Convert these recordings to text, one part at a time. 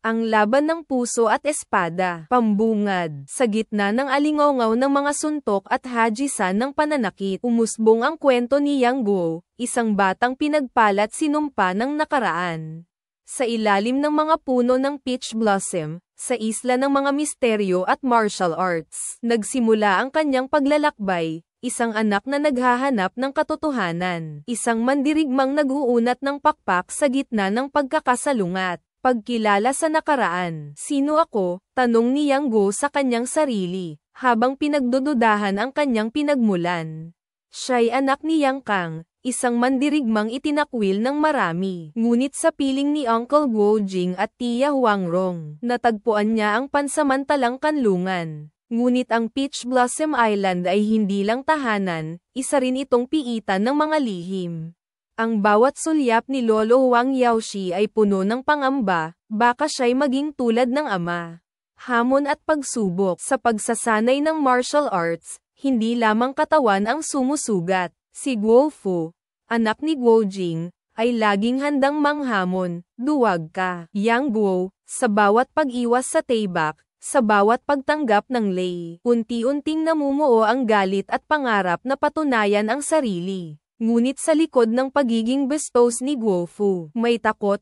Ang laban ng puso at espada. Pambungad. Sa gitna ng alingaw ng mga suntok at hajisan ng pananakit, umusbong ang kwento ni Yang Guo, isang batang pinagpalat sinumpa ng nakaraan. Sa ilalim ng mga puno ng peach blossom, sa isla ng mga misteryo at martial arts, nagsimula ang kanyang paglalakbay. Isang anak na naghahanap ng katotohanan. Isang mandirigmang nag-uunat ng pakpak sa gitna ng pagkakasalungat. Pagkilala sa nakaraan. Sino ako? Tanong ni Yang Guo sa kanyang sarili, habang pinagdududahan ang kanyang pinagmulan. Siya'y anak ni Yang Kang, isang mandirigmang itinakwil ng marami. Ngunit sa piling ni Uncle Guo Jing at Tia Huang Rong, natagpuan niya ang pansamantalang kanlungan. Ngunit ang Peach Blossom Island ay hindi lang tahanan, isa rin itong piitan ng mga lihim. Ang bawat sulyap ni Lolo Huang Yaoshi ay puno ng pangamba, baka siya'y maging tulad ng ama. Hamon at pagsubok sa pagsasanay ng martial arts, hindi lamang katawan ang sumusugat. Si Guo Fu, anak ni Guo Jing, ay laging handang manghamon, duwag ka. Yang Guo, sa bawat pag-iwas sa taybak, sa bawat pagtanggap ng lei, unti-unting namumuo ang galit at pangarap na patunayan ang sarili. Ngunit sa likod ng pagiging bastos ni Guo Fu, may takot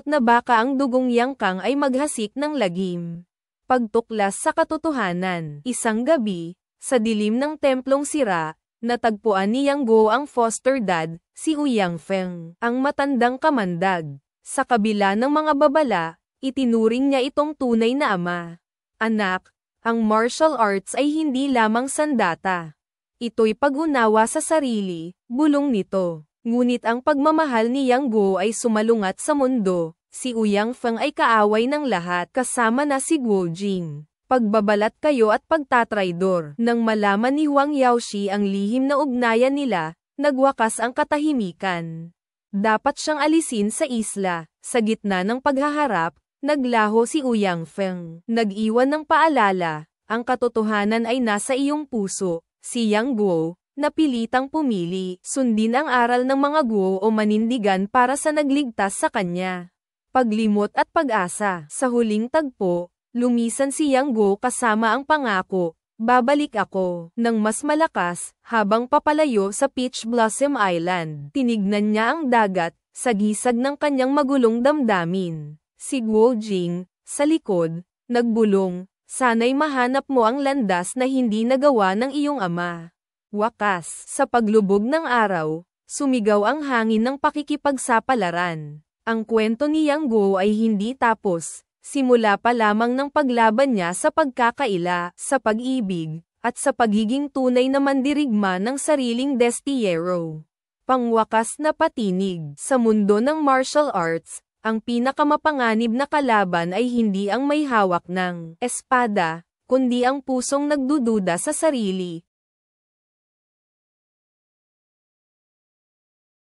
na baka ang dugong Yang Kang ay maghasik ng lagim. Pagtuklas sa katotohanan. Isang gabi, sa dilim ng templong sira, natagpuan ni Yang Guo ang foster dad, si Ouyang Feng, ang matandang kamandag. Sa kabila ng mga babala, itinuring niya itong tunay na ama. Anak, ang martial arts ay hindi lamang sandata. Ito'y pag-unawa sa sarili, bulong nito. Ngunit ang pagmamahal ni Yang Guo ay sumalungat sa mundo. Si Ouyang Feng ay kaaway ng lahat kasama na si Guo Jing. Pagbabalat kayo at pagtatraidor. Nang malaman ni Huang Yaoshi ang lihim na ugnayan nila, nagwakas ang katahimikan. Dapat siyang alisin sa isla. Sa gitna ng paghaharap, naglaho si Ouyang Feng. Nag-iwan ng paalala, ang katotohanan ay nasa iyong puso. Si Yang Guo, napilitang pumili, sundin ang aral ng mga Guo o manindigan para sa nagligtas sa kanya. Paglimot at pag-asa. Sa huling tagpo, lumisan si Yang Guo kasama ang pangako, babalik ako, ng mas malakas, habang papalayo sa Peach Blossom Island. Tinignan niya ang dagat, sa gisag ng kanyang magulong damdamin. Si Guo Jing, sa likod, nagbulong, sana'y mahanap mo ang landas na hindi nagawa ng iyong ama. Wakas, sa paglubog ng araw, sumigaw ang hangin ng pakikipagsapalaran. Ang kwento ni Yang Guo ay hindi tapos, simula pa lamang ng paglaban niya sa pagkakaila, sa pag-ibig, at sa pagiging tunay na mandirigma ng sariling destiyero. Pangwakas na patinig. Sa mundo ng martial arts, ang pinakamapanganib na kalaban ay hindi ang may hawak ng espada, kundi ang pusong nagdududa sa sarili,